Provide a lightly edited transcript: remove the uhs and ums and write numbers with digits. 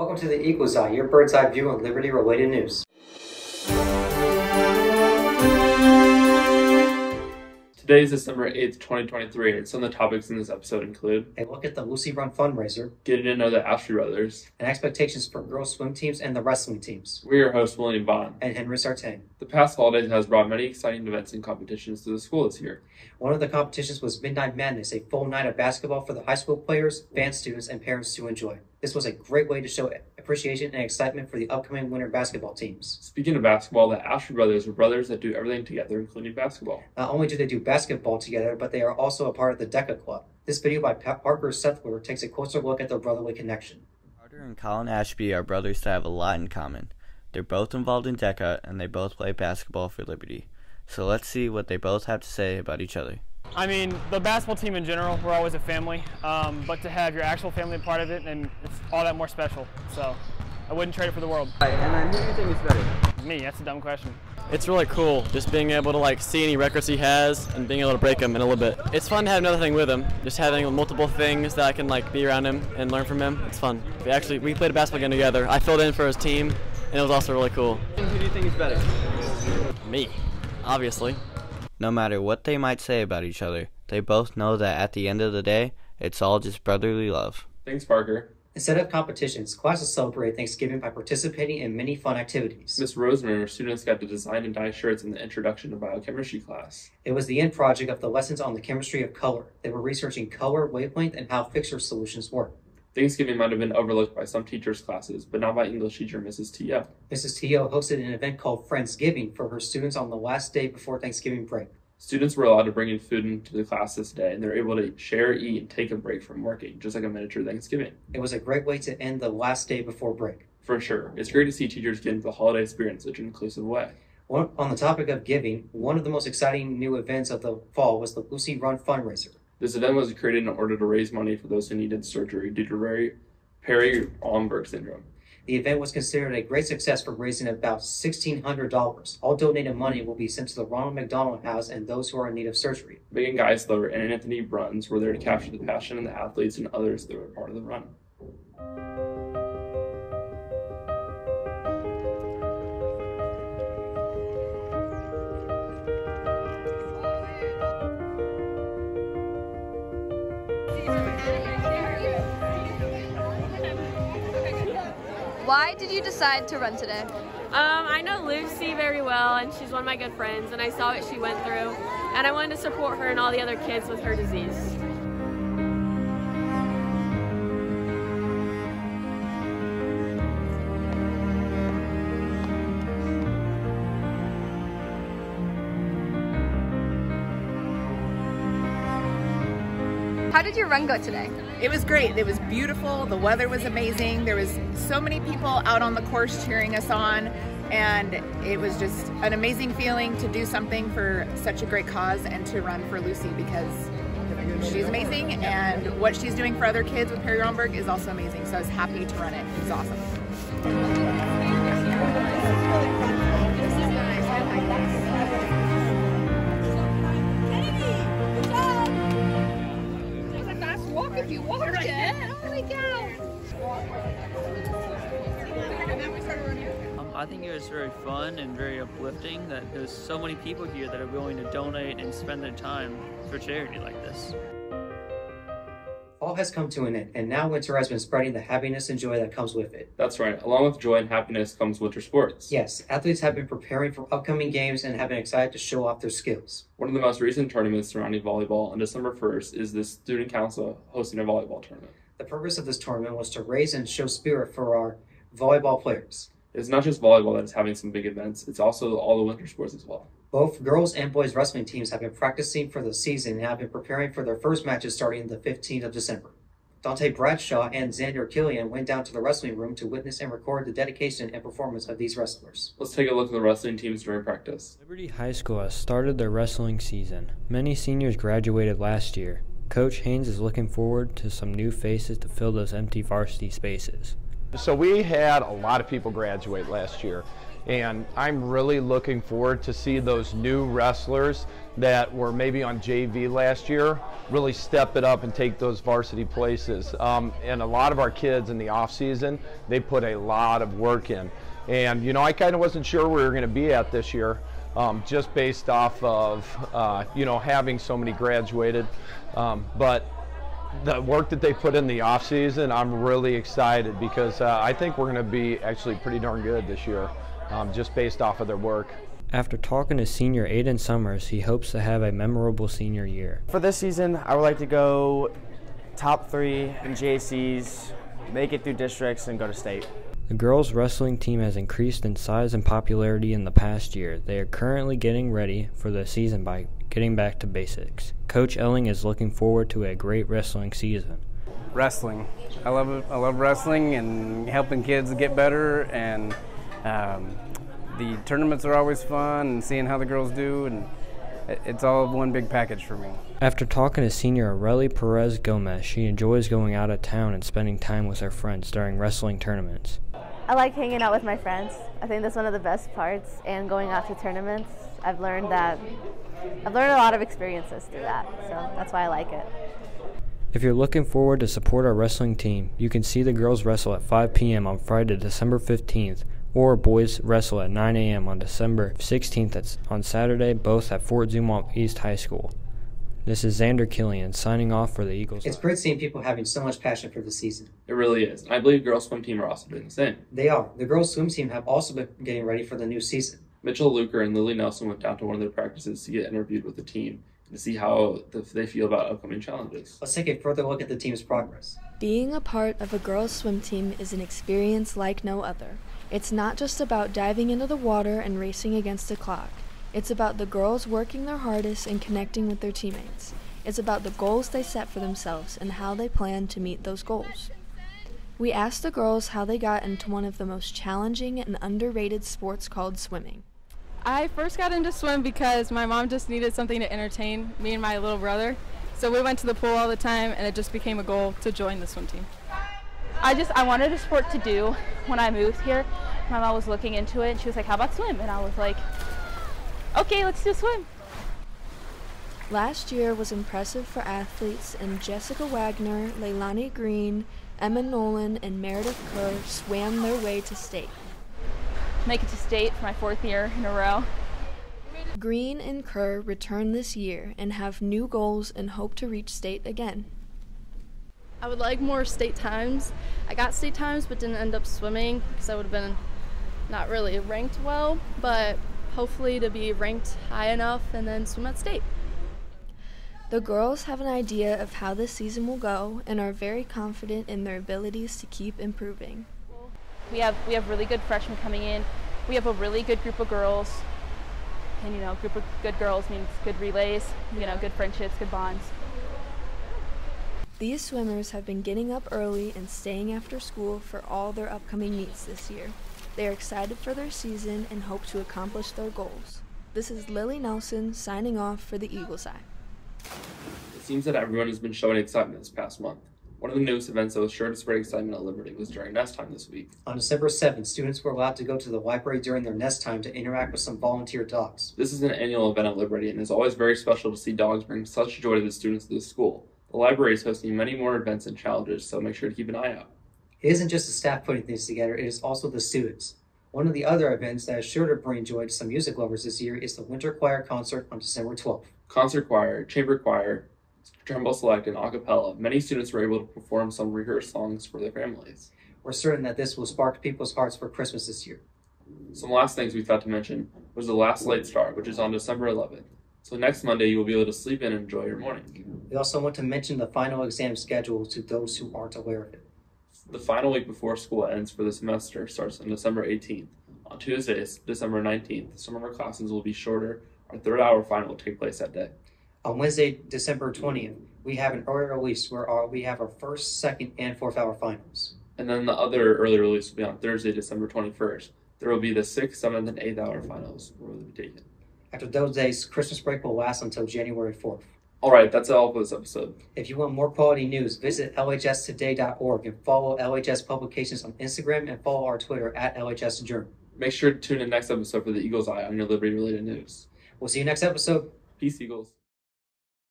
Welcome to the Eagle's Eye, your bird's eye view on Liberty-related news. Today is December 8th, 2023, and some of the topics in this episode include A look at the Lucy Run fundraiser, getting to know the Ashby brothers, and expectations for girls' swim teams and the wrestling teams. We're your hosts, William Vaughn And Henry Sartain. The past holidays has brought many exciting events and competitions to the school this year. One of the competitions was Midnight Madness, a full night of basketball for the high school players, fan students, and parents to enjoy. This was a great way to show appreciation and excitement for the upcoming winter basketball teams. Speaking of basketball, the Ashby brothers are brothers that do everything together, including basketball. Not only do they do basketball together, but they are also a part of the DECA Club. This video by Parker Settler takes a closer look at their brotherly connection. Carter and Colin Ashby are brothers that have a lot in common. They're both involved in DECA, and they both play basketball for Liberty. So let's see what they both have to say about each other. I mean, the basketball team in general, we're always a family, but to have your actual family a part of it, and it's all that more special. So I wouldn't trade it for the world. And then who do you think is better? Me, that's a dumb question. It's really cool just being able to see any records he has and being able to break them in a little bit. It's fun to have another thing with him, just having multiple things that I can be around him and learn from him. It's fun. We played a basketball game together. I filled in for his team, and it was also really cool. And who do you think is better? Me, obviously. No matter what they might say about each other, they both know that at the end of the day, it's all just brotherly love. Thanks, Parker. Instead of competitions, classes celebrate Thanksgiving by participating in many fun activities. Miss Roseman and her students got to design and dye shirts in the Introduction to Biochemistry class. It was the end project of the lessons on the chemistry of color. They were researching color, wavelength, and how fixture solutions work. Thanksgiving might have been overlooked by some teachers' classes, but not by English teacher Mrs. T.O. Mrs. T.O. hosted an event called Friendsgiving for her students on the last day before Thanksgiving break. Students were allowed to bring in food into the class this day, and they were able to share, eat, and take a break from working, just like a miniature Thanksgiving. It was a great way to end the last day before break. For sure. It's great to see teachers get into the holiday spirit in such an inclusive way. On the topic of giving, one of the most exciting new events of the fall was the Lucy Run fundraiser. This event was created in order to raise money for those who needed surgery due to Perry-Ollenberg syndrome. The event was considered a great success for raising about $1,600. All donated money will be sent to the Ronald McDonald House and those who are in need of surgery. Megan Geisler and Anthony Bruns were there to capture the passion of the athletes and others that were part of the run. Why did you decide to run today? I know Lucy very well, and she's one of my good friends, and I saw what she went through, and I wanted to support her and all the other kids with her disease. How did your run go today? It was great. It was beautiful. The weather was amazing. There was so many people out on the course cheering us on, and it was just an amazing feeling to do something for such a great cause and to run for Lucy because she's amazing, and what she's doing for other kids with Perry-Ollenberg is also amazing. So I was happy to run it. It was awesome. If you walked it. Oh my God. I think it was very fun and very uplifting that there's so many people here that are willing to donate and spend their time for charity like this. Fall has come to an end, and now winter has been spreading the happiness and joy that comes with it. That's right. Along with joy and happiness comes winter sports. Yes, athletes have been preparing for upcoming games and have been excited to show off their skills. One of the most recent tournaments surrounding volleyball on December 1st is the Student Council hosting a volleyball tournament. The purpose of this tournament was to raise and show spirit for our volleyball players. It's not just volleyball that is having some big events, it's also all the winter sports as well. Both girls and boys wrestling teams have been practicing for the season and have been preparing for their first matches starting the 15th of December. Dante Bradshaw and Xander Killian went down to the wrestling room to witness and record the dedication and performance of these wrestlers. Let's take a look at the wrestling teams during practice. Liberty High School has started their wrestling season. Many seniors graduated last year. Coach Haynes is looking forward to some new faces to fill those empty varsity spaces. So we had a lot of people graduate last year, And I'm really looking forward to see those new wrestlers that were maybe on JV last year really step it up and take those varsity places. And a lot of our kids in the off season, they put a lot of work in. And you know, I kind of wasn't sure where we were going to be at this year, just based off of you know, having so many graduated. But the work that they put in the off season, I'm really excited because I think we're going to be actually pretty darn good this year, just based off of their work. After talking to senior Aiden Summers, he hopes to have a memorable senior year. For this season, I would like to go top 3 in JCs, make it through districts, and go to state. The girls' wrestling team has increased in size and popularity in the past year. They are currently getting ready for the season by getting back to basics. Coach Elling is looking forward to a great wrestling season. Wrestling. I love it. I love wrestling and helping kids get better, and the tournaments are always fun, and seeing how the girls do, and it's all one big package for me. After talking to senior Aurelie Perez Gomez, she enjoys going out of town and spending time with her friends during wrestling tournaments. I like hanging out with my friends. I think that's one of the best parts, and going out to tournaments. I've learned a lot of experiences through that, so that's why I like it. If you're looking forward to support our wrestling team, you can see the girls wrestle at 5 p.m. on Friday, December 15th, or boys wrestle at 9 a.m. on December 16th on Saturday, both at Fort Zumwalt East High School. This is Xander Killian signing off for the Eagles. It's great seeing people having so much passion for the season. It really is. And I believe girls swim team are also doing the same. They are. The girls swim team have also been getting ready for the new season. Mitchell Luker and Lily Nelson went down to one of their practices to get interviewed with the team and to see how they feel about upcoming challenges. Let's take a further look at the team's progress. Being a part of a girls' swim team is an experience like no other. It's not just about diving into the water and racing against the clock. It's about the girls working their hardest and connecting with their teammates. It's about the goals they set for themselves and how they plan to meet those goals. We asked the girls how they got into one of the most challenging and underrated sports called swimming. I first got into swim because my mom just needed something to entertain me and my little brother. So we went to the pool all the time, and it just became a goal to join the swim team. I wanted a sport to do when I moved here. My mom was looking into it, and she was like, how about swim? And I was like, okay, let's do swim. Last year was impressive for athletes, and Jessica Wagner, Leilani Green, Emma Nolan, and Meredith Kerr swam their way to state. Make it to state for my 4th year in a row. Green and Kerr return this year and have new goals and hope to reach state again. I would like more state times. I got state times but didn't end up swimming because I would have been not really ranked well, but hopefully to be ranked high enough and then swim at state. The girls have an idea of how this season will go and are very confident in their abilities to keep improving. We have really good freshmen coming in. We have a really good group of girls. And group of good girls means good relays, good friendships, good bonds. These swimmers have been getting up early and staying after school for all their upcoming meets this year. They are excited for their season and hope to accomplish their goals. This is Lily Nelson signing off for the Eagle's Eye. It seems that everyone has been showing excitement this past month. One of the newest events that was sure to spread excitement at Liberty was during nest time this week. On December 7th, students were allowed to go to the library during their nest time to interact with some volunteer dogs. This is an annual event at Liberty and is always very special to see dogs bring such joy to the students of the school. The library is hosting many more events and challenges, so make sure to keep an eye out. It isn't just the staff putting things together, it is also the students. One of the other events that is sure to bring joy to some music lovers this year is the Winter Choir Concert on December 12th. Concert choir, chamber choir, Trumbull Select, and a cappella, many students were able to perform some rehearsed songs for their families. We're certain that this will spark people's hearts for Christmas this year. Some last things we thought to mention was the last late start, which is on December 11th. So next Monday you will be able to sleep in and enjoy your morning. We also want to mention the final exam schedule to those who aren't aware of it. The final week before school ends for the semester starts on December 18th. On Tuesdays, December 19th, some of our classes will be shorter. Our third hour final will take place that day. On Wednesday, December 20th, we have an early release where we have our first, second, and fourth hour finals. And then the other early release will be on Thursday, December 21st. There will be the 6th, 7th, and 8th hour finals where will be taken. After those days, Christmas break will last until January 4th. All right, that's all for this episode. If you want more quality news, visit lhstoday.org and follow LHS Publications on Instagram and follow our Twitter at LHS Journal. Make sure to tune in next episode for the Eagles Eye on your Liberty-related news. We'll see you next episode. Peace, Eagles.